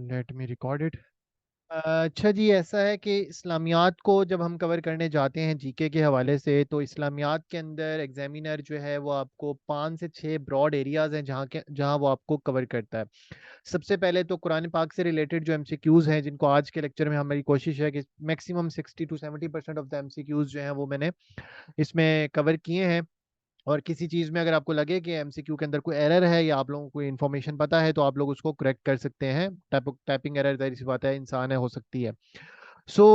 Let me record it. अच्छा जी, ऐसा है कि इस्लामियात को जब हम कवर करने जाते हैं जीके के हवाले से, तो इस्लामियात के अंदर एग्जामिनर जो है वो आपको 5 से 6 ब्रॉड एरियाज हैं जहाँ वो आपको कवर करता है। सबसे पहले तो कुरान पाक से रिलेटेड जो एमसीक्यूज हैं, जिनको आज के लेक्चर में हमारी कोशिश है कि maximum 60 to 70% of the MCQs जो हैं वो मैंने इसमें कवर किए हैं। और किसी चीज़ में अगर आपको लगे कि एमसीक्यू के अंदर कोई एरर है या आप लोगों को कोई इन्फॉर्मेशन पता है, तो आप लोग उसको करेक्ट कर सकते हैं। टाइपिंग एरर, जाहिर सी बात है, इंसान है, हो सकती है। सो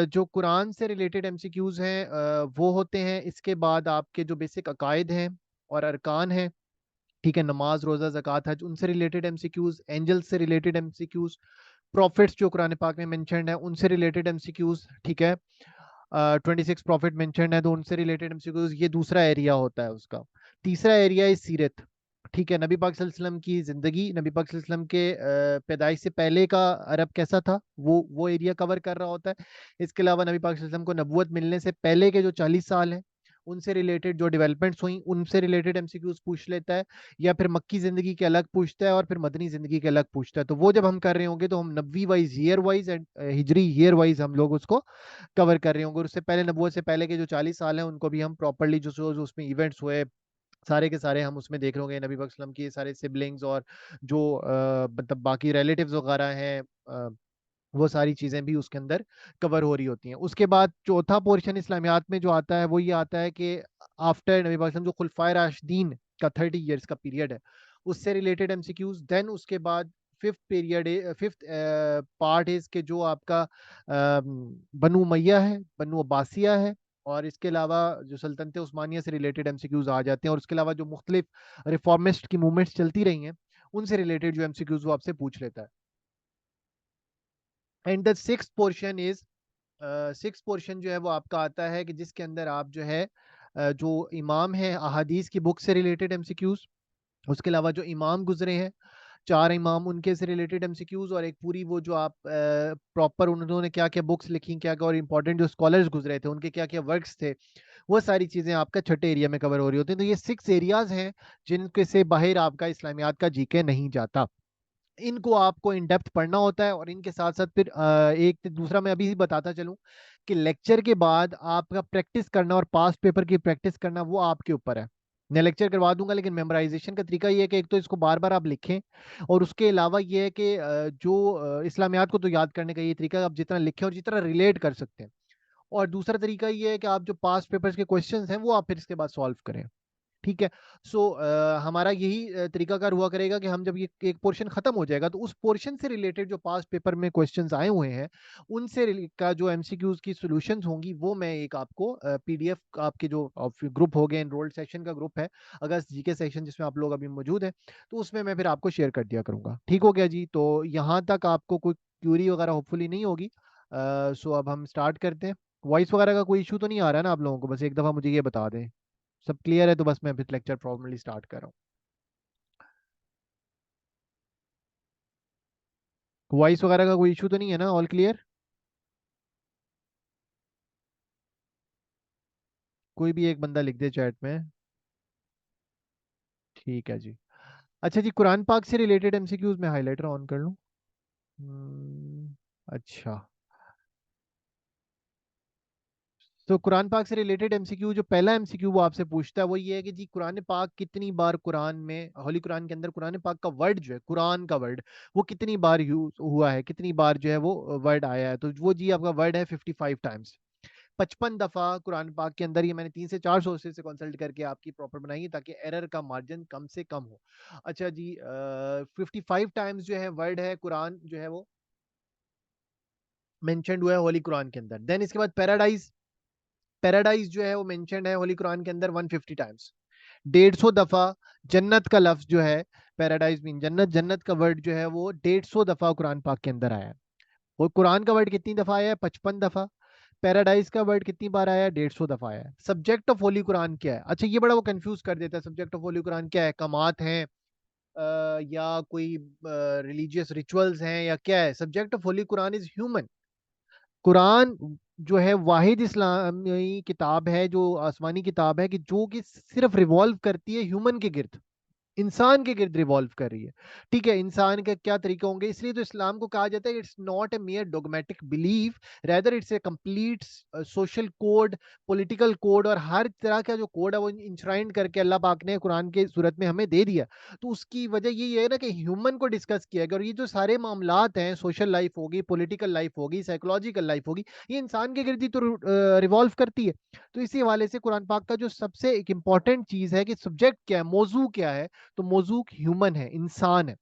जो कुरान से रिलेटेड एमसीक्यूज हैं वो होते हैं। इसके बाद आपके जो बेसिक अकायद हैं और अरकान हैं, ठीक है, नमाज, रोज़ा, ज़कात, हज, उनसे रिलेटेड एमसीक्यूज, एंजल्स से रिलेटेड एमसीक्यूज, प्रॉफिट्स जो कुरान पाक में मेंशन्ड है उनसे रिलेटेड एमसीक्यूज, ठीक है। 26 प्रॉफिट मेंशन्ड है तो उनसे रिलेटेड एमसीक्यूज, ये दूसरा एरिया होता है उसका। तीसरा एरिया है सीरत, ठीक है, नबी पाक सल्लल्लाहु अलैहि वसल्लम की जिंदगी, नबी पाक सल्लल्लाहु अलैहि वसल्लम के पैदाइश से पहले का अरब कैसा था, वो एरिया कवर कर रहा होता है। इसके अलावा नबी पाक सल्लल्लाहु अलैहि वसल्लम को नबूवत मिलने से पहले के जो 40 साल हैं उनसे रिलेटेड जो डेवलपमेंट्स हुई उनसे रिलेटेड एमसीक्यूज पूछ लेता है, या फिर मक्की जिंदगी के अलग पूछता है और फिर मदनी जिंदगी के अलग पूछता है। तो वो जब हम कर रहे होंगे तो हम नबवी वाइज, ईयर वाइज एंड हिजरी ईयर वाइज हम लोग उसको कवर कर रहे होंगे। और उससे पहले, नबूवत से पहले के जो 40 साल हैं उनको भी हम प्रॉपरली जो उसमें इवेंट्स हुए सारे के सारे हम उसमें देख रहे होंगे। नबी पाक सल्लल्लाहु अलैहि वसल्लम की सारे सिबलिंग्स और जो मतलब बाकी रिलेटिव्स वगैरह हैं, वो सारी चीज़ें भी उसके अंदर कवर हो रही होती हैं। उसके बाद चौथा पोर्शन इस्लामियात में जो आता है वो ये आता है कि आफ्टर नबी पाक सल्लल्लाहु अलैहि वसल्लम जो खुलफाए राशिदीन का 30 ईयर्स का पीरियड है उससे रिलेटेड एमसीक्यूज। देन उसके बाद फिफ्थ पीरियड, फिफ्थ पार्ट है इसके, जो आपका बनु उमैया है, बनु अब्बासिया है, और इसके अलावा जो सल्तनत उस्मानिया से रिलेटेड एमसीक्यूज आ जाते हैं। और उसके अलावा जो मुख्तलिफ रिफॉर्मिस्ट की मूवमेंट्स चलती रही हैं उनसे रिलेटेड जो एमसीक्यूज वो आपसे पूछ लेता है। And the six portion is, six portion जो है वो आपका आता है कि जिसके अंदर आप जो है जो इमाम है अहादीस की बुक से रिलेटेड एमसीक्यूज, उसके अलावा जो इमाम गुजरे हैं 4 इमाम उनके से रिलेटेड एमसीक्यूज, और एक पूरी वो जो आप प्रॉपर उन्होंने क्या क्या बुक्स लिखी, क्या क्या, और इंपॉर्टेंट जो स्कॉलर्स गुजरे थे उनके क्या क्या वर्क्स थे, वो सारी चीजें आपका छठे एरिया में कवर हो रही होती हैं। तो ये 6 एरियाज हैं जिनके से बाहर आपका इस्लामियात का जीके नहीं जाता। इनको आपको इन डेप्थ पढ़ना होता है। और इनके साथ साथ फिर एक दूसरा मैं अभी ही बताता चलूं कि लेक्चर के बाद आपका प्रैक्टिस करना और पास्ट पेपर की प्रैक्टिस करना वो आपके ऊपर है। मैं लेक्चर करवा दूंगा, लेकिन मेमोराइजेशन का तरीका ये है कि एक तो इसको बार बार आप लिखें, और उसके अलावा ये है कि इस्लामियात को तो याद करने का ये तरीका है, आप जितना लिखें और जितना रिलेट कर सकते हैं। और दूसरा तरीका ये है कि आप जो पास्ट पेपर्स के क्वेश्चंस हैं वो आप फिर इसके बाद सॉल्व करें, ठीक है। सो हमारा यही तरीकाकार हुआ करेगा कि हम जब ये एक पोर्शन खत्म हो जाएगा तो उस पोर्शन से रिलेटेड जो पास्ट पेपर में क्वेश्चंस आए हुए हैं उनसे का जो एमसीक्यूज की सॉल्यूशंस होंगी वो मैं एक आपको पीडीएफ, आपके जो ग्रुप हो गए, एनरोल्ड सेक्शन का ग्रुप है, अगस्त जीके सेक्शन जिसमें आप लोग अभी मौजूद हैं, तो उसमें मैं फिर आपको शेयर कर दिया करूंगा। ठीक हो गया जी? तो यहाँ तक आपको कोई क्यूरी वगैरह होपफुली नहीं होगी। सो अब हम स्टार्ट करते हैं। वॉइस वगैरह का कोई इशू तो नहीं आ रहा है ना आप लोगों को? बस एक दफ़ा मुझे ये बता दें। सब क्लियर है तो बस मैं फिर लेक्चर फॉर्मली स्टार्ट कर रहा हूँ। वॉइस वगैरह का कोई इशू तो नहीं है ना? All clear? कोई भी एक बंदा लिख दे चैट में। ठीक है जी। अच्छा जी, कुरान पाक से रिलेटेड एमसीक्यूज में हाइलाइटर ऑन कर लूँ? अच्छा। तो कुरान पाक से रिलेटेड एमसीक्यू, जो पहला एमसीक्यू वो आपसे पूछता है वो ये है कि जी कुरान पाक कितनी बार कुरान में, होली कुरान के अंदर कुरान पाक का वर्ड जो है, कुरान का वर्ड, वो कितनी बार यूज हुआ है, कितनी बार जो है वो वर्ड आया है? तो वो जी आपका वर्ड है 55 टाइम्स। 55 दफा कुरान पाक के अंदर। ये मैंने 3 से 4 सोर्सेज से कंसल्ट करके आपकी प्रॉपर बनाई है ताकि एरर का मार्जिन कम से कम हो। अच्छा जी, 55 टाइम्स जो है वर्ड है कुरान जो है वो मेंशन्ड हुआ है होली कुरान के अंदर। देन इसके बाद पैराडाइज, पैराडाइज जो है वो मेंशन्ड है होली कुरान के अंदर 150 टाइम्स। 150 दफा जन्नत का लफ्ज जो है, पैराडाइज मीन जन्नत, जन्नत का वर्ड जो है वो 150 दफा कुरान पाक के अंदर आया है। और कुरान का वर्ड कितनी दफा आया है? 55 दफा। पैराडाइज का वर्ड कितनी बार आया है? 150 दफा आया है। सब्जेक्ट ऑफ होली कुरान क्या है? अच्छा, ये बड़ा वो कंफ्यूज कर देता है। सब्जेक्ट ऑफ होली कुरान क्या है? कमात हैं, या कोई रिलीजियस रिचुअल्स हैं, या क्या है? Subject of Holi Quran is human. Quran जो है वाहिद इस्लामी किताब है, जो आसमानी किताब है कि जो कि सिर्फ रिवॉल्व करती है ह्यूमन के गिर्द। इंसान के गिर्द रिवॉल्व कर रही है। ठीक है, इंसान के क्या तरीके होंगे, इसलिए तो इस्लाम को कहा जाता है it's not a mere dogmatic belief, rather it's a complete social code, political code, और हर तरह का जो कोड है वो इंश्राइंड करके अल्लाह पाक ने कुरान के सूरत में हमें दे दिया। तो उसकी वजह ये है ना कि ह्यूमन को डिस्कस किया गया, और ये जो सारे मामलात हैं, सोशल लाइफ होगी, पॉलिटिकल लाइफ होगी, साइकोलॉजिकल लाइफ होगी, ये इंसान के गिर्द ही तो रिवॉल्व करती है। तो इसी हवाले से कुरान पाक का जो सबसे एक इंपॉर्टेंट चीज है कि सब्जेक्ट क्या है, मौजू क्या है, तो मौजू ह्यूमन है, इंसान है।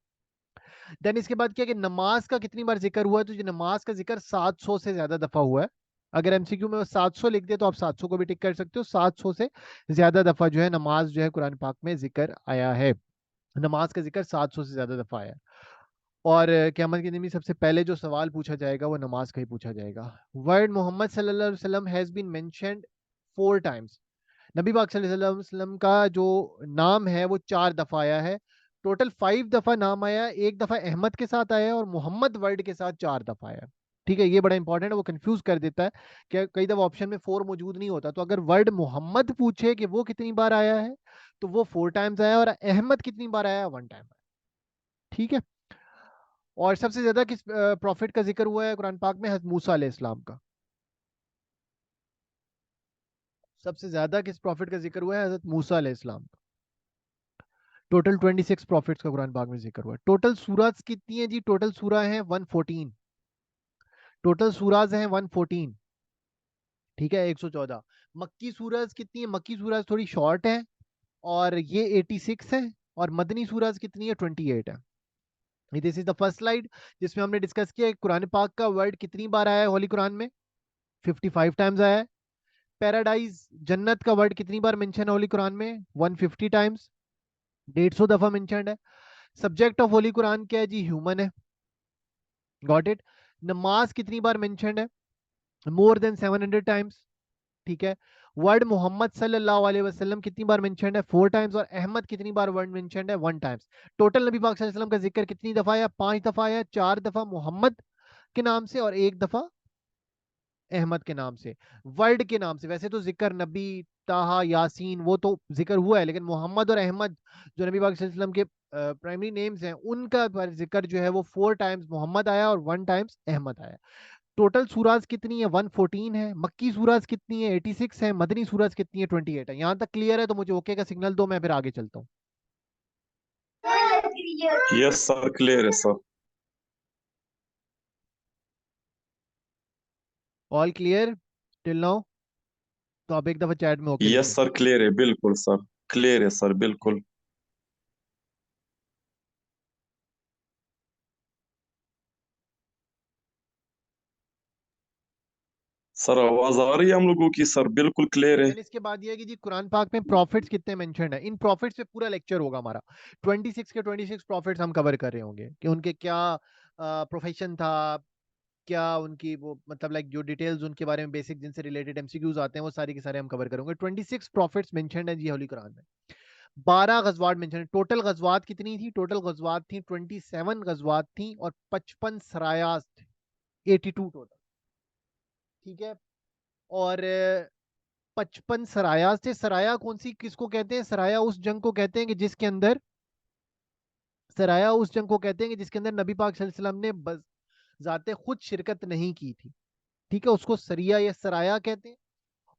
देन इसके बाद क्या कि नमाज का कितनी बार जिक्र हुआ है, तो ये नमाज का जिक्र 700 से ज्यादा दफा हुआ है। अगर एमसीक्यू में 700 लिख दे तो आप 700 को भी टिक कर सकते हो, 700 से ज्यादा दफा जो है नमाज जो है कुरान पाक में जिक्र आया है। नमाज का जिक्र 700 से ज्यादा दफा आया है। और क़यामत के दिन में सबसे पहले जो सवाल पूछा जाएगा वो नमाज का ही पूछा जाएगा। वर्ड मोहम्मद सल्लल्लाहु अलैहि वसल्लम हैज बीन मेंशन्ड 4 टाइम्स। नबी पाक सल्लल्लाहु अलैहि वसल्लम का जो नाम है वो 4 दफा आया है। टोटल 5 दफा नाम आया, एक दफा अहमद के साथ आया है, और मोहम्मद वर्ड के साथ 4 दफा आया है। ठीक है, ये बड़ा इंपॉर्टेंट है, वो कंफ्यूज कर देता है कि कई दफा ऑप्शन में 4 मौजूद नहीं होता। तो अगर वर्ड मोहम्मद पूछे कि वो कितनी बार आया है, तो वो 4 टाइम्स आया, और अहमद कितनी बार आया, 1 टाइम आया। ठीक है। और सबसे ज्यादा किस प्रॉफिट का जिक्र हुआ है कुरान पाक में, हज़रत मूसा अलैहिस्सलाम का। सबसे ज्यादा किस प्रॉफिट का जिक्र हुआ है, हज़रत मूसा अलैहिस्सलाम का। टोटल 26 प्रॉफिट्स का कुरान पाक में जिक्र हुआ है। टोटल सूराज कितनी है जी, टोटल सूरा है 114। टोटल सूराज हैं 114। ठीक है, 114। मक्की सूरज कितनी है, मक्की सूरज थोड़ी शॉर्ट है, और ये 86 है। और मदनी सूरज कितनी है, 28 है। This is the first slide जिसमें हमने डिस्कस किया कुरान पाक का वर्ड कितनी बार आया है होली कुरान में, 55 टाइम्स आया है। पैराडाइज, जन्नत का वर्ड कितनी बार मेंशन है होली कुरान में, 150 टाइम्स, 150 दफा मेंशन्ड है। सब्जेक्ट ऑफ होली कुरान क्या है जी, ह्यूमन है। Got it. नमाज कितनी बार मेंशन्ड है, मोर देन 700 टाइम्स। ठीक है। वर्ड मोहम्मद सल्लल्लाहु अलैहि वसल्लम कितनी बार मेंशन्ड है, 4 टाइम्स, और अहमद कितनी बार वर्ड मेंशन्ड है, 1 टाइम्स। टोटल नबी पाक सल्लल्लाहु अलैहि वसल्लम का जिक्र कितनी दफा आया, 5 दफा आया, 4 दफा मोहम्मद के नाम से और 1 दफा अहमद के नाम से, वर्ड के नाम से। वैसे तो जिक्र नबी, ताहा, यासीन वो तो जिक्र हुआ है, लेकिन मोहम्मद और अहमद जो नबी पाक सल्लल्लाहु अलैहि वसल्लम के प्राइमरी नेम्स हैं, उनका जिक्र जो है वो 4 टाइम्स मोहम्मद आया और 1 टाइम्स अहमद आया। टोटल सूराज कितनी है, 114 है। मक्की सूराज कितनी है, 86 है। मदनी सूराज कितनी है, 28 है। यहाँ तक क्लियर है तो मुझे ओके का सिग्नल दो, मैं फिर आगे चलता हूँ। यस सर, क्लियर है sir. All clear till now? तो आप एक दफा चैट में ओके लिख यस दें। सर, क्लियर है, बिल्कुल सर। क्लियर है सर, ठीक। बिल्कुल। सर आवाज आ रही है हम लोगों की? सर बिल्कुल क्लियर है। देन इसके बाद ये है कि जी कुरान पाक में प्रॉफिट्स कितने मेंशन्ड है, इन प्रॉफिट्स पे पूरा लेक्चर होगा हमारा। 26 के 26 प्रॉफिट्स हम कवर कर रहे होंगे कि उनके क्या प्रोफेशन था, क्या उनकी वो मतलब लाइक जो डिटेल्स उनके बारे में बेसिक जिनसे रिलेटेड एमसीक्यूज आते हैं वो सारी के सारे हम कवर करेंगे। 26 प्रॉफिट्स मेंशन्ड है जी होली कुरान में। 12 गजवात मेंशन है। टोटल गजवात कितनी थी, टोटल गजवात थी 27 गजवात थी, और 55 सरायात थे, 82 टोटल। ठीक है। और 55 सराया थे। सराया कौन सी किसको कहते हैं, सराया उस जंग को कहते हैं कि जिसके अंदर, सराया उस जंग को कहते हैं कि जिसके अंदर नबी पाक सल्लल्लाहु अलैहि वसल्लम ने बस जाते खुद शिरकत नहीं की थी। ठीक है, उसको सरिया या सराया कहते हैं।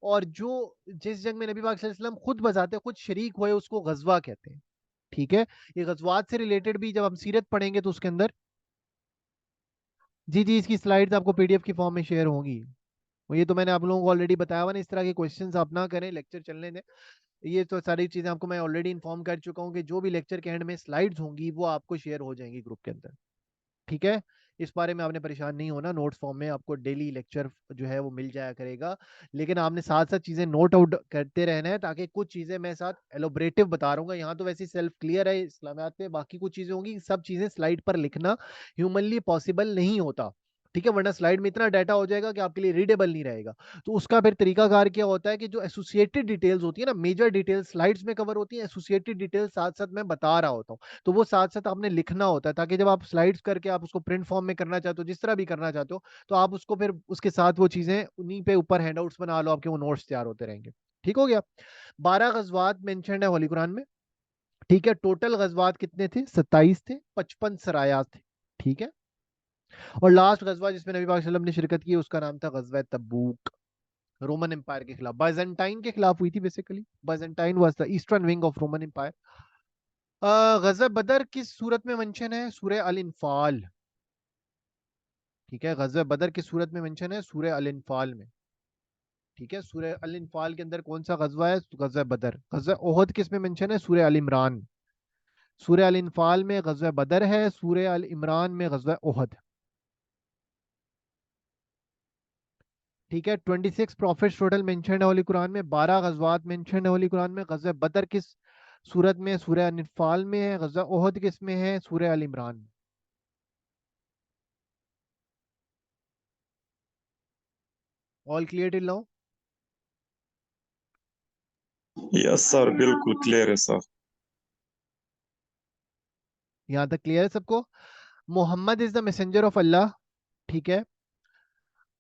और जो जिस जंग में नबी पाक सल्लल्लाहु अलैहि वसल्लम खुद बजाते खुद शरीक हुए उसको गजवा कहते हैं। ठीक है। ये गजवात से रिलेटेड भी जब हम सीरत पढ़ेंगे तो उसके अंदर, जी जी, इसकी स्लाइड्स आपको पीडीएफ की फॉर्म में शेयर होंगी। और ये तो मैंने आप लोगों को ऑलरेडी बताया हुआ ना, इस तरह के क्वेश्चंस आप ना करें, लेक्चर चलने दें। ये तो सारी चीजें आपको मैं ऑलरेडी इन्फॉर्म कर चुका हूँ कि जो भी लेक्चर के एंड में स्लाइड्स होंगी वो आपको शेयर हो जाएंगी ग्रुप के अंदर। ठीक है। इस बारे में आपने परेशान नहीं होना, नोट्स फॉर्म में आपको डेली लेक्चर जो है वो मिल जाया करेगा। लेकिन आपने साथ साथ चीजें नोट आउट करते रहना है, ताकि कुछ चीजें मैं साथ एलोबरेटिव बता रहा हूँ। यहाँ तो वैसे सेल्फ क्लियर है इस्लामियात में, बाकी कुछ चीजें होंगी, सब चीजें स्लाइड पर लिखना ह्यूमनली पॉसिबल नहीं होता। ठीक है, वरना स्लाइड में इतना डाटा हो जाएगा कि आपके लिए रीडेबल नहीं रहेगा। तो उसका फिर तरीकाकार क्या होता है कि जो एसोसिएटेड डिटेल्स होती है ना, मेजर डिटेल्स स्लाइड्स में कवर होती है, एसोसिएटेड डिटेल्स साथ साथ मैं बता रहा होता हूँ। तो वो साथ साथ आपने लिखना होता है, ताकि जब आप स्लाइड्स करके आप उसको प्रिंट फॉर्म में करना चाहते हो, जिस तरह भी करना चाहते हो, तो आप उसको फिर उसके साथ वो चीजें उन्हीं पे ऊपर हैंडआउट्स बना लो, आपके वो नोट्स तैयार होते रहेंगे। ठीक हो गया। 12 गजवात मेंशन्ड है होली कुरान में। ठीक है, टोटल गजवात कितने थे? 27 थे, 55 सरायात थे। ठीक है, और लास्ट गजवा जिसमें नबी पाक सल्लल्लाहु अलैहि वसल्लम ने शिरकत की उसका नाम था गजवा तबूक। रोमन एम्पायर के खिलाफ, बाइजेंटाइन के खिलाफ हुई थी basically. Byzantine was the eastern wing of Roman empire. गजवा बदर किस सूरत में मेंशन है? सूरह अल इंफाल। ठीक है, गजवा बदर किस सूरत में मेंशन है? सूरह अल इंफाल में। ठीक है, सूरह अल इंफाल के अंदर कौन सा गजवा है? गजवा बदर। गजवा ओहद किस में मेंशन है? सूरह अल इमरान। सूरह अल इंफाल में गजवा बदर है, सूरह अल इमरान में गजवा ओहद। ठीक है, 26 प्रॉफिट्स टोटल मेंशन है होली कुरान में, 12 गजवात मेंशन है होली कुरान में। गजवा बदर किस सूरत में? सूरह अल इंफाल में है। गजवा ओहद किस में है? सूरह अल इमरान में। All clear till now? Yes sir, बिल्कुल क्लियर है सर। यहाँ तक क्लियर है सबको? Muhammad is the messenger of Allah. ठीक है,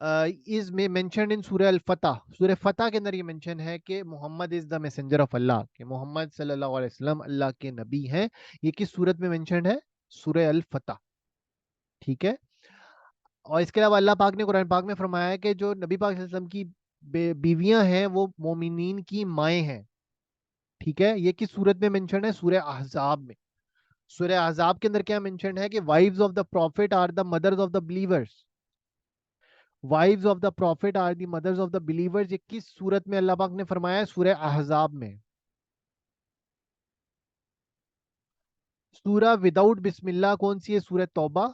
इज मेंशनड इन सूरह अल फतह। सूरह फतह के अंदर ये मेंशन है कि Muhammad is the messenger of Allah, कि मोहम्मद सल्लल्लाहु अलैहि वसल्लम अल्लाह के नबी हैं। ये किस सूरत में मेंशनड है? सूरह अल फतह। ठीक है, और इसके अलावा अल्लाह पाक ने कुरान पाक में फरमाया है कि जो नबी पाक सल्लल्लाहु अलैहि वसल्लम की बीवियां हैं वो मोमिनीन की माएँ हैं। ठीक है, ये किस सूरत में मेंशन है? सूरह अहजाब में। सूरह अहजाब के अंदर क्या मेंशन है कि wives of the prophet are the mothers of the believers. Wives of the prophet are the mothers of the believers, ये किस सूरत में अल्लाह पाक ने फरमाया है? सूरह अहजाब में। सूरह विदाउट बिस्मिल्लाह कौन सी है? सूरह तौबा।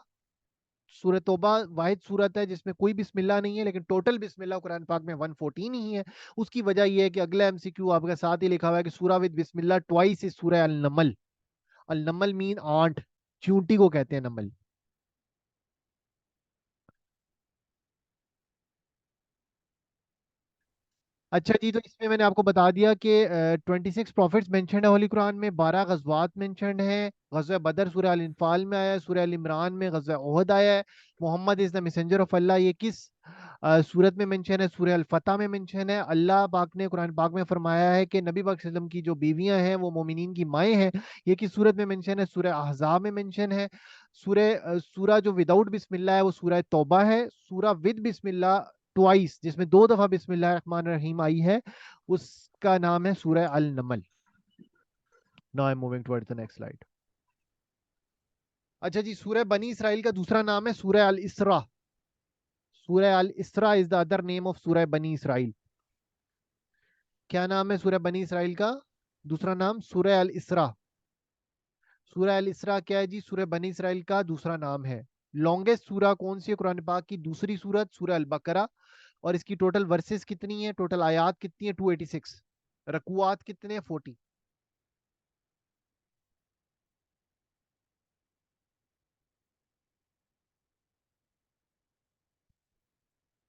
सूरह तौबा वाहिद सूरत है जिसमें कोई बिस्मिल्लाह नहीं है, लेकिन टोटल बिस्मिल्लाह कुरान पाक में 114 ही है। उसकी वजह यह है कि अगला एमसीक्यू आपके साथ ही लिखा हुआ है कि सूरह विद बिस्मिल्लाह ट्वाइस इज सूरह अल नमल। अल नमल मीन आंट, चींटी को कहते हैं नमल। अच्छा जी, तो इसमें मैंने आपको बता दिया कि 26 प्रॉफिट्स मेंशन है होली कुरान में, 12 गजवात मेंशन है। गजवा बदर सूरह अल इंफाल में आया है, सूरह अल इमरान में गजवा ओहद आया है। Muhammad is the messenger of Allah, ये किस सूरत में मेंशन है? सूरह अल फतह में मेंशन है। अल्लाह पाक ने कुरान पाक में फरमाया है कि नबी पाक सल्लल्लाहु अलैहि वसल्लम की जो बीवियां हैं वो मोमिनीन की माएँ हैं। ये किस सूरत में मेंशन है? सूरह अहज़ाब में मेंशन है। सूरह जो विदाउट बिस्मिल्लाह है वो सूरह तौबा है। सूरह विद बिस्मिल्लाह ट्वाइस, जिसमें 2 दफा बिस्मिल्लाह रहमान रहीम आई है, उसका नाम है सूरह अल नमल। Now I am moving towards the next slide. अच्छा जी, सूरह बनी इसराइल का दूसरा नाम है सूरह अल इसरा। सूरह अल इसरा is the other name of सूरह बनी इसराइल। क्या नाम है सूरह बनी इसराइल का? दूसरा नाम सूरह अल इसरा। सूरह अल इसरा क्या है जी? सूरह बनी इसराइल का दूसरा नाम है। लॉन्गेस्ट सूरह कौन सी है कुरान पाक की? दूसरी सूरत सूरह अल बकरा। और इसकी टोटल वर्सेस कितनी है? टोटल आयात कितनी है? 286। रकुआत कितने हैं? 40।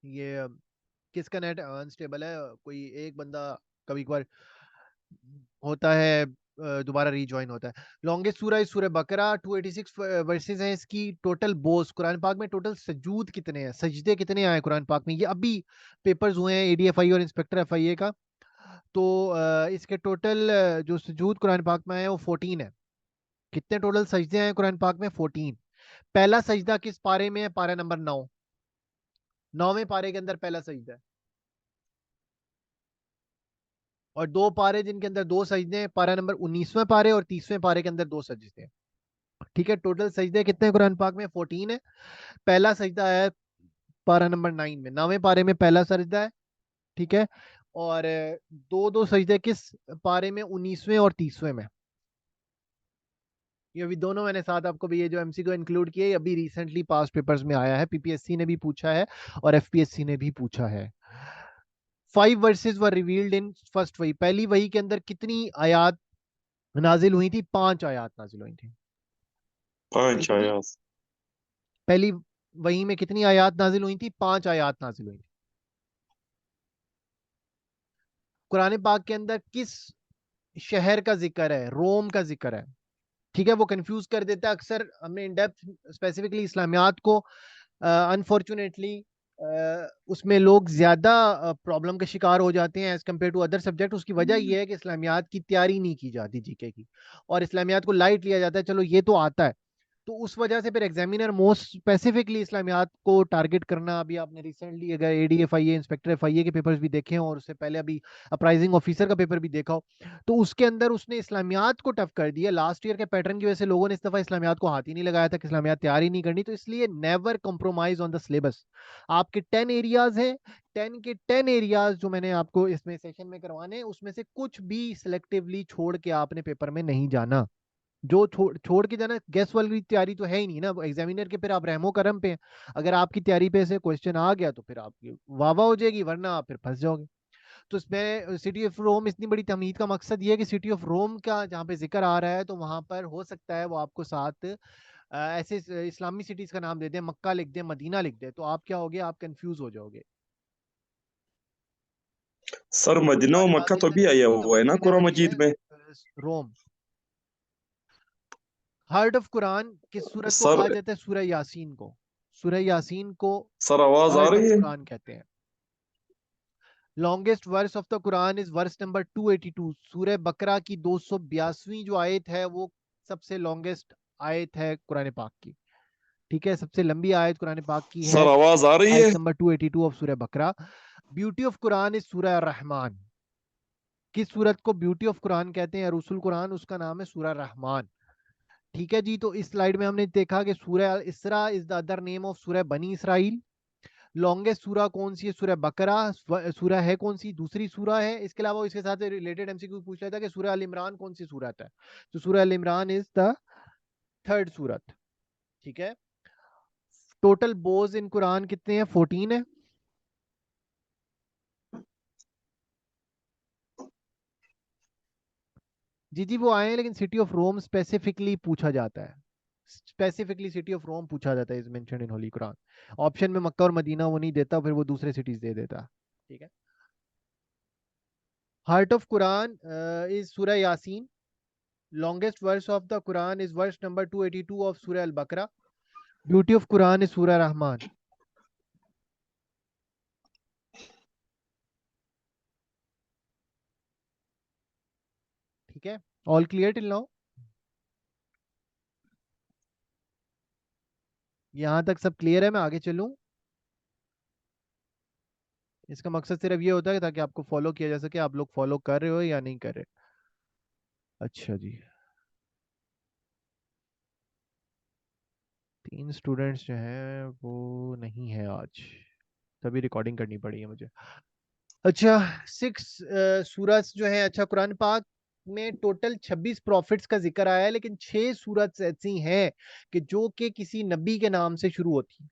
ये किसका नेट अनस्टेबल है? कोई एक बंदा कभी कभार होता है, दोबारा रीजॉइन होता है। लॉन्गेस्ट सूरह इस सूरह बकरा, 286 वर्सेस हैं इसकी। टोटल बोस कुरान पाक में टोटल सजूद कितने हैं? सजदे कितने आए कुरान पाक में? ये अभी पेपर्स हुए हैं एडीएफआई और इंस्पेक्टर एफआईए का। तो इसके टोटल जो सजूद कुरान पाक में है वो 14 है। कितने टोटल सजदे हैं कुरान पाक में? 14। पहला सजदा किस पारे में है? पारा नंबर 9। 9वें पारे के अंदर पहला सजदा है। और 2 पारे जिनके अंदर 2 सजदे हैं, पारा नंबर 19वें पारे और 30वें पारे के अंदर 2 सजदे हैं। ठीक है, टोटल सजदे कितने हैं कुरान पाक में? 14 है। पहला सजदा है पारा नंबर 9 में, 9वें पारे में पहला सजदा है। ठीक है, और दो दो सजदे किस पारे में? 19वें और 30वें में। ये अभी दोनों मैंने साथ आपको भी ये जो एमसीक्यू इंक्लूड किए, ये अभी रिसेंटली पास पेपर्स में आया है, पीपीएससी ने भी पूछा है और एफपीएससी ने भी पूछा है। 5 versus were revealed in first वही। पहली वही के अंदर कितनी आयात नाजिल हुई थी? 5 आयात नाजिल हुई थी। 5 कितनी? आयात। पहली वही में कितनी आयात नाजिल हुई थी? 5 आयात नाजिल हुई थी। कुरान पाक के अंदर किस शहर का जिक्र है? रोम का जिक्र है। ठीक है, वो कंफ्यूज कर देता है अक्सर। हमने इन डेप्थ स्पेसिफिकली इस्लामियात को अनफॉर्चुनेटली उसमें लोग ज्यादा प्रॉब्लम के शिकार हो जाते हैं as compare to other subject. उसकी वजह यह है कि इस्लामियात की तैयारी नहीं की जाती जीके की, और इस्लामियात को लाइट लिया जाता है, चलो ये तो आता है। तो उस वजह से फिर एग्जामिनर मोस्ट स्पेसिफिकली इस्लामियात को टारगेट करना, अभी आपने रिसेंटली अगर एडीएफआईए इंस्पेक्टर एफआईए के पेपर्स भी देखे हो, और उससे पहले अभी अप्राइजिंग ऑफिसर का पेपर भी देखा हो, तो उसके अंदर उसने इस्लामियात को टफ कर दिया। लास्ट ईयर के पैटर्न की वजह से लोगों ने इस दफा इस्लामियात को हाथ ही नहीं लगाया था कि इस्लामियात तैयारी नहीं करनी, तो इसलिए never compromise on the syllabus. आपके 10 एरियाज हैं, 10 के 10 एरियाज जो मैंने आपको इसमें सेशन में करवाने हैं, उसमें से कुछ भी सिलेक्टिवली छोड़ के आपने पेपर में नहीं जाना। जो छोड़ के जाना, गैस वाली तैयारी तो है ही नहीं ना एग्जामिनर के, फिर आप रहमो करम पे हैं। अगर आपकी तैयारी पे से क्वेश्चन आ गया तो फिर आपकी वाह वाह हो जाएगी, वरना आप फिर फंस जाओगे। तो इसमें सिटी ऑफ रोम इतनी बड़ी तमहीद का मकसद ये है कि सिटी ऑफ रोम का जहाँ पे जिक्र आ रहा है, तो वहां पर हो सकता है वो आपको साथ ऐसे इस्लामी सिटीज का नाम दे दे, मक्का लिख दे, मदीना लिख दे, तो आप क्या होगे, आप कंफ्यूज हो जाओगे। सर तो वही मदीना और वाली बात मक्का है, तो इसमें भी आया हुआ है ना तवज्जो कुरान दिलानी है। मजीद में। रोम, हार्ट ऑफ कुरान किस सूरत को सर कहा जाता है? सूरह यासीन को। सूरह यासीन को सर आवाज आ हार्ट ऑफ रही है। कुरान कहते हैं। Longest verse of the Quran is verse number 282। सूरह बकरा की 282वीं जो आयत है, वो सबसे लॉन्गेस्ट आयत है कुरान पाक की। ठीक है, सबसे लंबी आयत कुरान पाक की है सर आवाज आ रही है। आयत नंबर 282 ऑफ सूरह बकरा। ब्यूटी ऑफ कुरान इज सूरह रहमान। किस सूरत को ब्यूटी ऑफ कुरान कहते हैं, रसूल कुरान, उसका नाम है सूरह रहमान। ठीक है जी, तो इस स्लाइड में हमने देखा कि सूरह इसरा is the other name of सूरह बनी इसराइल। लॉन्गेस्ट सूरह कौन सी है? सूरह बकरा। सूरह है कौन सी? दूसरी सूरह है। इसके अलावा इसके साथ रिलेटेड एमसीक्यू पूछ रहा था कि सूरह अल इमरान कौन सी सूरत है, तो सूरह अल इमरान इज द थर्ड सूरत। ठीक है। टोटल बोज इन कुरान कितने हैं? 14 है। जी जी वो आए हैं, लेकिन सिटी ऑफ रोम स्पेसिफिकली पूछा जाता है। स्पेसिफिकली सिटी ऑफ रोम पूछा जाता है, is mentioned in Holi Quran. Option में मक्का और मदीना वो नहीं देता, फिर वो दूसरे सिटीज दे देता। ठीक है। हार्ट ऑफ कुरान इज सूरह Yasin. Longest verse of the Quran is verse number 282 of सूरह अल बकरा। ब्यूटी ऑफ कुरान इज सूरह रहमान। ठीक है, ऑल क्लियर टिल नाउ? यहां तक सब क्लियर है? मैं आगे चलूं? इसका मकसद सिर्फ ये होता है ताकि आपको फॉलो किया जा सके, आप लोग फॉलो कर रहे हो या नहीं कर रहे। अच्छा जी, 3 स्टूडेंट्स जो हैं वो नहीं है आज, तभी रिकॉर्डिंग करनी पड़ी है मुझे। अच्छा, 6 सूरत जो है, अच्छा कुरान पाक में टोटल 26 प्रॉफिट्स का जिक्र आया है, लेकिन 6 सूरत ऐसी हैं कि जो कि किसी नबी के नाम से शुरू होती हैं।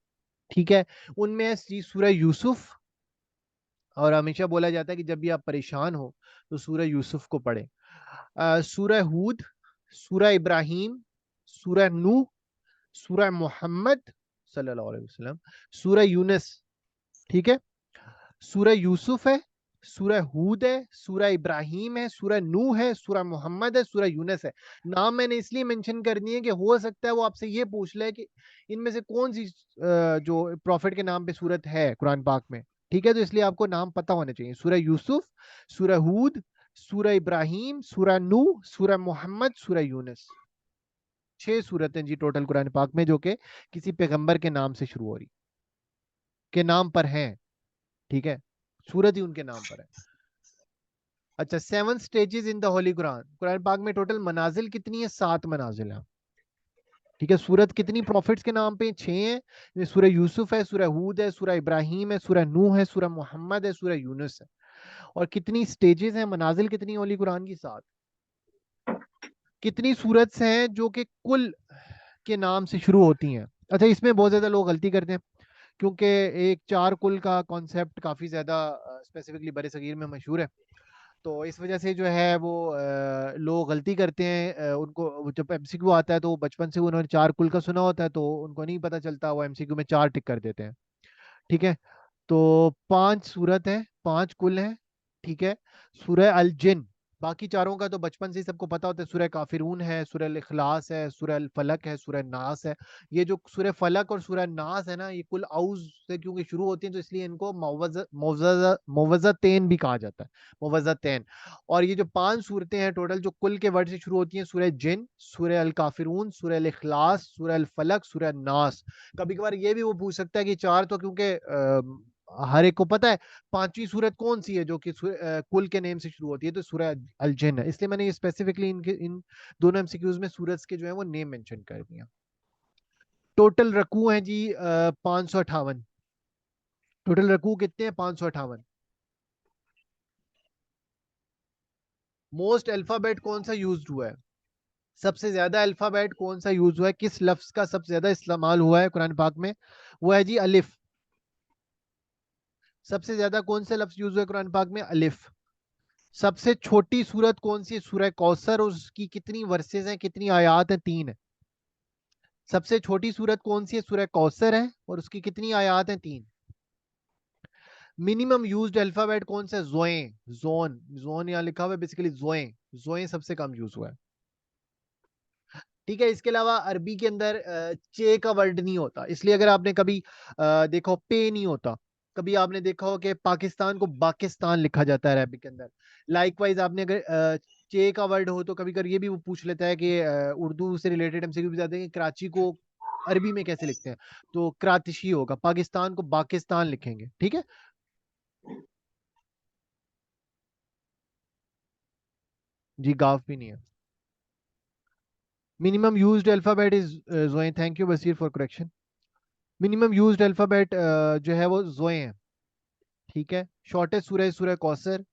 ठीक है, उनमें है सूरह यूसुफ। और हमेशा बोला जाता है कि जब भी आप परेशान हो तो सूरह यूसुफ को पढ़ें। सूरह हूद, सूरह इब्राहिम, सूरह नूह, सूरह मोहम्मद सल्लल्लाहु अलैहि वसल्लम, सूरह यूनुस। ठीक है, सूरह यूसुफ है, सूरह हूद है, सूरह इब्राहिम है, सूरह नूह है, सूरह मोहम्मद है, सूरह यूनुस है। नाम मैंने इसलिए मेंशन कर दिए कि हो सकता है वो आपसे ये पूछ ले कि इनमें से कौन सी जो प्रॉफिट के नाम पे सूरत है कुरान पाक में। ठीक है, तो इसलिए आपको नाम पता होने चाहिए। सूरह यूसुफ, सूरह हूद, सूरह इब्राहिम, सूरह नूह, सूरह मोहम्मद, सूरह यूनुस। 6 सूरतें जी टोटल कुरान पाक में, जो कि किसी पैगंबर के नाम से शुरू हो रही, के नाम पर हैं। ठीक है, सूरत ही उनके नाम पर है। अच्छा, 7 stages in the Holi Quran. Quran पाक में टोटल मनाजिल कितनी है? 7 मनाजिल है। ठीक है, सूरत कितनी प्रॉफिट्स के नाम पे? 6 है। सूरह यूसुफ है, सूरह हूद है, सूरह इब्राहिम है, सूरह नूह है, सूरह मोहम्मद है, सूरह यूनुस है। और कितनी स्टेजेस हैं, मनाजिल कितनी होली कुरान की? 7। कितनी सूरत हैं जो कि कुल के नाम से शुरू होती हैं? अच्छा, इसमें बहुत ज्यादा लोग गलती करते हैं, क्योंकि एक 4 कुल का कॉन्सेप्ट काफी ज्यादा स्पेसिफिकली बड़े सगीर में मशहूर है। तो इस वजह से जो है वो लोग गलती करते हैं। उनको जब एमसीक्यू आता है तो बचपन से उन्होंने 4 कुल का सुना होता है, तो उनको नहीं पता चलता, वो एमसीक्यू में 4 टिक कर देते हैं। ठीक है, तो 5 सूरत है, 5 कुल हैं। ठीक है, सूरह अल जिन, बाकी चारों का तो बचपन से ही सबको पता होता है। सूरह काफिरून है, सूरह इखलास है, सूरह फलक है, सूरह नास है। ये जो सूरह फलक और सूरह नास है ना, ये कुल औज से क्योंकि शुरू होती हैं, तो इसलिए इनको मुवज़्ज़तेन भी कहा जाता है, मुवज़्ज़तेन। और ये जो 5 सूरतें हैं टोटल, जो कुल के वर्ड से शुरू होती हैं, सूरह जिन, सूरह अल काफिरून, सूरह अल इखलास, सूरह अल फलक, सूरह नास। कभी कभार ये भी वो पूछ सकता है कि चार तो क्योंकि हर एक को पता है, पांचवी सूरत कौन सी है जो कि कुल के नेम से शुरू होती है, तो सूरह अल जिन है। इसलिए मैंने स्पेसिफिकली इनके इन दोनों एमसीक्यूज में सूरत के जो है वो नेम मेंशन कर दिया। टोटल रकू हैं जी 558। टोटल रकू कितने हैं? 558। मोस्ट अल्फाबेट कौन सा यूज हुआ है? सबसे ज्यादा अल्फाबेट कौन सा यूज हुआ है, किस लफ्ज का सबसे ज्यादा इस्तेमाल हुआ है कुरान पाक में? वो है जी अलिफ। सबसे ज्यादा कौन से लफ्ज यूज हुआ है कुरान पाक में? अलिफ। सबसे छोटी सूरत कौन सी है? सूरह कौसर। उसकी कितनी वर्सेस हैं, कितनी आयात हैं? 3 है। सबसे छोटी सूरत कौन सी है? सूरह कौसर है, और उसकी कितनी आयात हैं? 3। मिनिमम यूज्ड अल्फाबेट कौन सा है? जोए। जोन, जोन यहाँ लिखा हुआ है बेसिकली जोए। जोए सबसे कम यूज हुआ है। ठीक है, इसके अलावा अरबी के अंदर चे का वर्ड नहीं होता, इसलिए अगर आपने कभी देखो पे नहीं होता। कभी आपने देखा हो कि पाकिस्तान को पाकिस्तान लिखा जाता है अरबी के अंदर। लाइकवाइज आपने अगर चे का वर्ड हो तो कभी कभी ये भी वो पूछ लेता है कि उर्दू से रिलेटेड एमसीक्यू भी जाते हैं कि कराची को अरबी में कैसे लिखते हैं, तो कराची होगा, पाकिस्तान को पाकिस्तान लिखेंगे। ठीक है जी, गाफ भी नहीं है। मिनिमम यूज्ड अल्फाबेट इज जोए। Thank you Basir for correction. Minimum used alphabet जो है वो जोए है। ठीक है, शॉर्टेस्ट सूरह सूरह Kausar.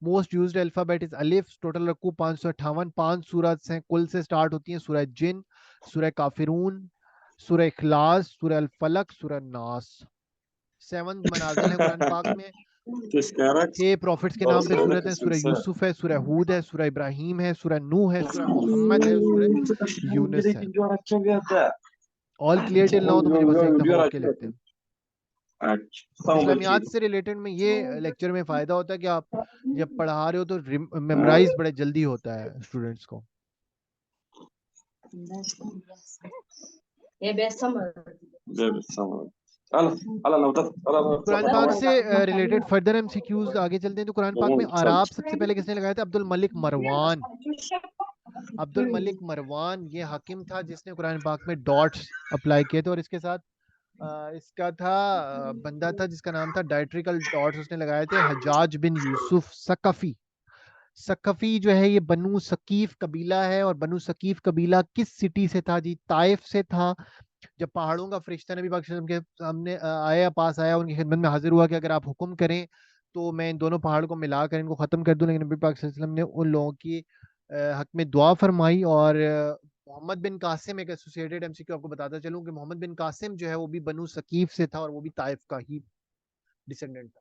Most used alphabet is अलिफ। टोटल रकू 558। 5 सूरत हैं कुल से स्टार्ट होती हैं, सूरह जिन, सूरह काफिरून, सूरह इखलास, सूरह अल फलक, सूरह नास। 7 मनाजिल है कुरान पाक में। This character 6 प्रॉफिट्स के नाम पे also सूरत है। सूरह यूसुफ है, सूरह हूद है, सूरह इब्राहिम है, सूरह नूह है, सूरह मोहम्मद है, सूरह यूनुस है। All clear till now? तो मुझे बस एक दफा ओके लिखते हैं। इस्लामियात से रिलेटेड में ये लेक्चर में फ़ायदा होता है कि आप जब पढ़ा रहे हो तो मेमोराइज बड़े जल्दी होता है स्टूडेंट्स को। कुरान पाक से रिलेटेड फर्दर एमसीक्यूज आगे चलते हैं। तो कुरान पाक में आराब सबसे पहले किसने लगाया था? अब्दुल मलिक मरवान। अब्दुल मलिक मरवान ये हाकिम था जिसने कुरान पाक में डॉट्स अप्लाई किए थे, और इसके साथ इसका था बंदा था जिसका नाम था डायट्रिकल डॉट्स, उसने लगाए थे, हजाज बिन यूसुफ सकफी। सकफी जो है ये बनु सकीफ कबीला है, और बनु सकीफ कबीला किस सिटी से था जी? ताइफ से था। जब पहाड़ों का फरिश्ता नबी पाक सल्लल्लाहु अलैहि वसल्लम के सामने आया, पास आया, उनकी खिदमत में हाजिर हुआ कि अगर आप हुक्म करें तो मैं इन दोनों पहाड़ को मिलाकर इनको खत्म कर दूं, लेकिन नबी पाक सल्लल्लाहु अलैहि वसल्लम ने उन लोगों की हक में दुआ फरमाई। और मोहम्मद बिन कासिम, एक एसोसिएटेड एमसीक्यू आपको बताता चलूं कि मोहम्मद बिन कासिम जो है वो भी बनु सकीफ से था, और वो भी ताइफ का ही डिसेंडेंट था।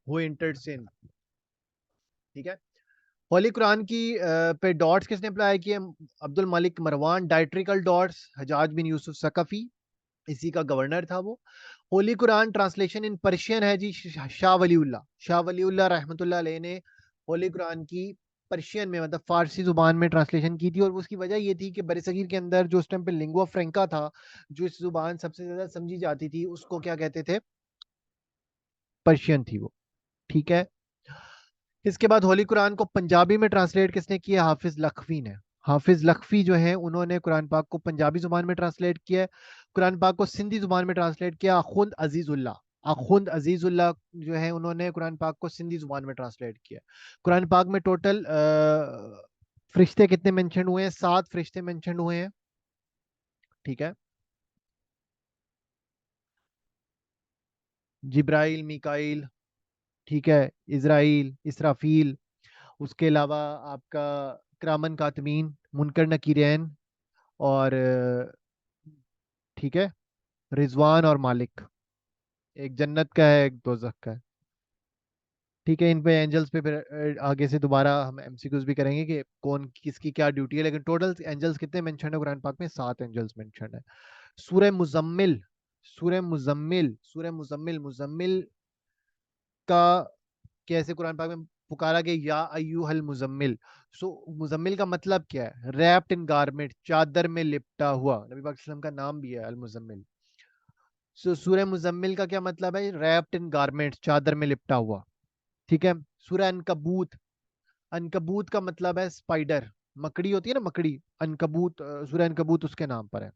वो इंटर्ड सिंध। ठीक है, होली कुरान की पे डॉट्स किसने अप्लाई किए? अब्दुल मलिक मरवान। डायट्रिकल डॉट्स हजाज बिन यूसुफ सकफी, इसी का गवर्नर था वो। Holi Quran translation in Persian है जी शाह वलीउल्लाह। शाह वलीउल्लाह रहमतुल्लाह अलैह ने होली कुरान की पर्शियन में, मतलब फारसी जुबान में ट्रांसलेशन की थी। और उसकी वजह ये थी कि बरसगीर के अंदर जो उस टाइम पे लिंगुआ फ्रेंका था, जो इस जुबान सबसे ज्यादा समझी जाती थी, उसको क्या कहते थे? पर्शियन थी वो। ठीक है, इसके बाद होली कुरान को पंजाबी में ट्रांसलेट किसने किया? हाफिज लखवी ने। हाफिज लखवी जो है उन्होंने कुरान पाक को पंजाबी जुबान में ट्रांसलेट किया है। कुरान पाक को सिंधी जुबान में ट्रांसलेट किया अखुंद अजीजुल्लाह। अखुंद अजीजुल्लाह जो है उन्होंने कुरान पाक को सिंधी जुबान में ट्रांसलेट किया। कुरान पाक में टोटल फरिश्ते कितने मेंशन हुए हैं? 7 फरिश्ते मेंशन हुए हैं। ठीक है, जिब्राइल, मिकाइल, ठीक है, इजराइल, इसराफील, उसके अलावा आपका क्रामन कातमीन, मुनकर नकीरैन, और ठीक है, रिजवान और मालिक। एक जन्नत का है, एक दोजख का है। ठीक है, इन पे एंजल्स पे फिर आगे से दोबारा हम एमसीक्यूज भी करेंगे कि कौन किसकी क्या ड्यूटी है, लेकिन टोटल एंजल्स कितने मेंशन है कुरान पाक में? 7 एंजल्स मेंशन है। सूरह मुजम्मिल। सूरह मुजम्मिल, सूरह मुजम्मिल, मुजम्मिल का कैसे कुरान पाक में पुकारा गया या अय्युहल मुजम्मिल। सो मुजम्मिल का मतलब क्या है? रैप्ड इन गारमेंट, चादर में लिपटा हुआ। नबी पाक सल्लल्लाहु अलैहि वसल्लम का नाम भी है अल मुजम्मिल। सो सूरह मुजम्मिल का क्या मतलब है? रैप्ड इन गारमेंट्स, चादर में लिपटा हुआ। ठीक है। सूरह अनकबूत, अनकबूत का मतलब है स्पाइडर, मकड़ी होती है ना, मकड़ी। अनकबूत, सूरह अनकबूत उसके नाम पर है।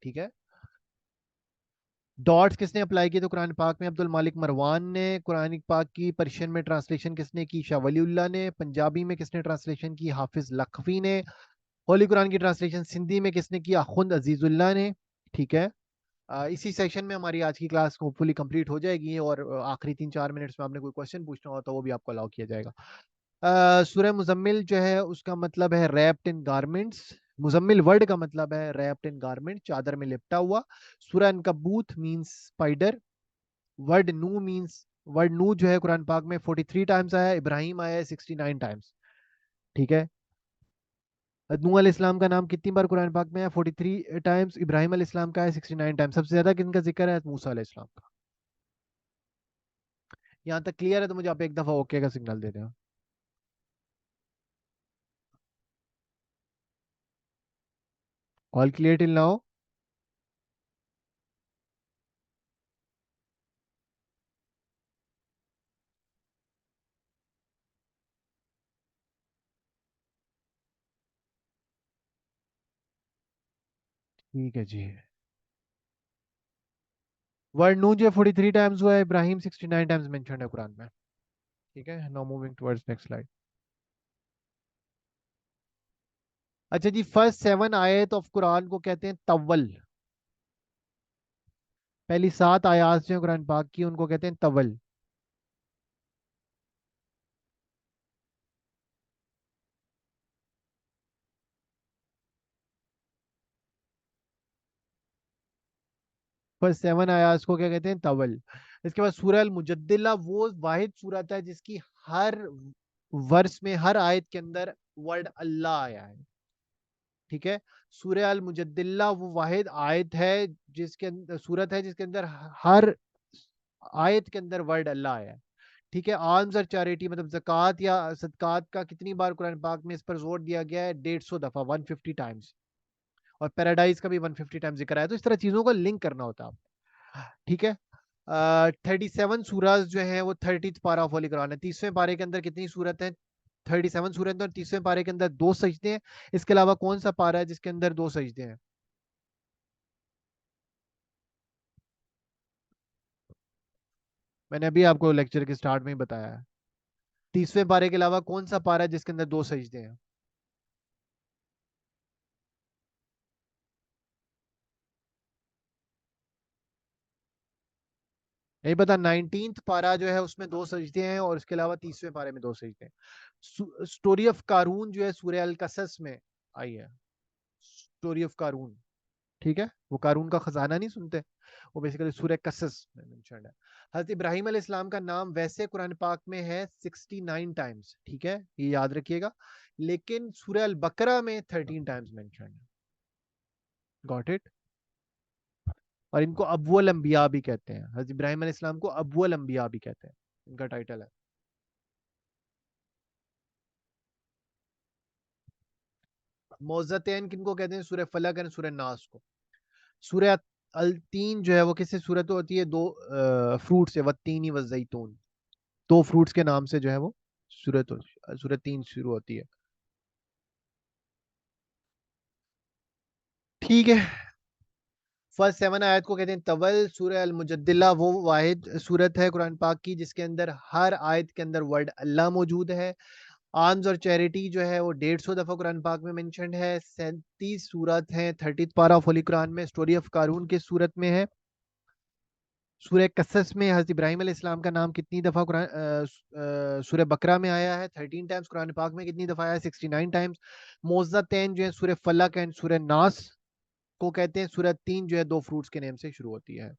ठीक है। डॉट्स किसने अप्लाई किए? तो कुरान पाक में अब्दुल मालिक मरवान ने। कुरान पाक की पर्शियन में ट्रांसलेशन किसने की? शाह वलीउल्लाह ने। पंजाबी में किसने ट्रांसलेशन की? हाफिज लखवी ने। होली कुरान की ट्रांसलेशन सिंधी में किसने की? अखुंद अजीजुल्लाह ने। ठीक है। इसी सेशन में हमारी आज की क्लास होपफुली कंप्लीट हो जाएगी, और आखिरी 3-4 मिनट्स में आपने कोई क्वेश्चन पूछना हो तो वो भी आपको अलाउ किया जाएगा। सूरह मुजम्मिल जो है उसका मतलब है wrapped in garments. Muzammil word का मतलब है रैप्ड इन गारमेंट, चादर में लिपटा हुआ। सूरह अनकबूत मींस स्पाइडर। वर्ड नू जो है कुरान पाक में 43 टाइम्स आया है, इब्राहिम आया है 69 टाइम्स। ठीक है। नूह अलैहिस्सलाम का नाम कितनी बार कुरान पाक में है? 43 टाइम्स। इब्राहिम अलैहिस्सलाम का है 69 टाइम्स। सबसे ज्यादा किनका जिक्र है? मूसा अलैहिस्सलाम का। यहाँ तक क्लियर है तो मुझे आप एक दफा ओके का सिग्नल दे दें। All clear till now? ठीक है जी। वर्ड नू जो 43 टाइम्स हुआ है, इब्राहिम 69 टाइम्स मेंशन है कुरान में। ठीक है। Now moving towards next slide. अच्छा जी, फर्स्ट 7 आयत ऑफ कुरान को कहते हैं तव्वल। पहली 7 आयात जो है कुरान पाक की उनको कहते हैं तव्वल। फर्स्ट 7 आयात को क्या कहते हैं? तव्वल। इसके बाद सूरह अल मुजद्दिला, वो वाहिद सूरत है जिसकी हर वर्स में, हर आयत के अंदर वर्ड अल्लाह आया है। ठीक है। सूरह अल मुजद्दिला वो वाहिद आयत है जिसके अंदर, सूरत है जिसके अंदर हर आयत के अंदर वर्ड अल्लाह आया है। ठीक है। आर्म्स और चैरिटी मतलब ज़कात या सदकात का कितनी बार कुरान पाक में इस पर जोर दिया गया है? 150 दफा, 150 टाइम्स। और पैराडाइज का भी 150 टाइम्स जिक्र आया। तो इस तरह चीजों को लिंक करना होता है आप। ठीक है। 37 सूरज जो है वो 30th पारा ऑफ होली कुरान है। 30वें पारे के अंदर कितनी सूरत है? 37 सूरत है, और 30वें पारे के अंदर 2 सजदे हैं। इसके अलावा कौन सा पारा है जिसके अंदर 2 सजदे हैं? मैंने अभी आपको लेक्चर के स्टार्ट में ही बताया है। 30वें पारे के अलावा कौन सा पारा है जिसके अंदर 2 सजदे हैं? नहीं पता? 19th पारा जो है उसमें 2 सजदे हैं, और इसके अलावा 30वें पारे में 2 सजदे हैं। स्टोरी ऑफ कारून जो है सूरह अल कसस में आई है। Story of Qarun. ठीक है। वो कारून का खजाना नहीं सुनते, वो बेसिकली सूरह कसस में मेंशन्ड है। हजरत इब्राहिम अलैहि सलाम का नाम वैसे कुरान पाक में है 69 टाइम्स। ठीक है, ये याद रखिएगा। लेकिन सूरह अल बकरा में 13 टाइम्स मेंशन्ड है। Got it? और इनको अव्वल अंबिया भी कहते हैं। हजरत इब्राहिम अलैहि सलाम को अव्वल अंबिया भी कहते हैं, इनका टाइटल है। मौजतैन किनको कहते हैं? सूरह फलक और सूरह नास को। सूरह अल तीन जो है वो किससे सूरत होती है? दो फ्रूट से, वत्तीनी व जैतून। दो फ्रूट्स के नाम से जो है वो सूरत सूरत तीन शुरू होती है। ठीक है। फर्स्ट 7 आयत को कहते हैं तवल। सूरह अल मुजद्दिला वो वाहिद सूरत है कुरान पाक की जिसके अंदर हर आयत के अंदर वर्ड अल्लाह मौजूद है। आर्म्स और चैरिटी जो है वो 150 दफा कुरान पाक में मेंशन्ड है। 37 सूरत हैं 30th पारा ऑफ होली कुरान में। स्टोरी ऑफ कारून के सूरत में है। सूरह कसस में हज़रत इब्राहिम अलैहि सलाम का नाम कितनी दफ़ा कुरान सूरह बकरा में आया है? 13 टाइम्स। कुरान पाक में कितनी दफ़ा आया है? 69 टाइम्स। मोज़्ज़तैन जो है सूरह फलक एंड सूरह नास को कहते हैं। सूरह तीन जो है दो फ्रूट्स के नेम से शुरू होती है।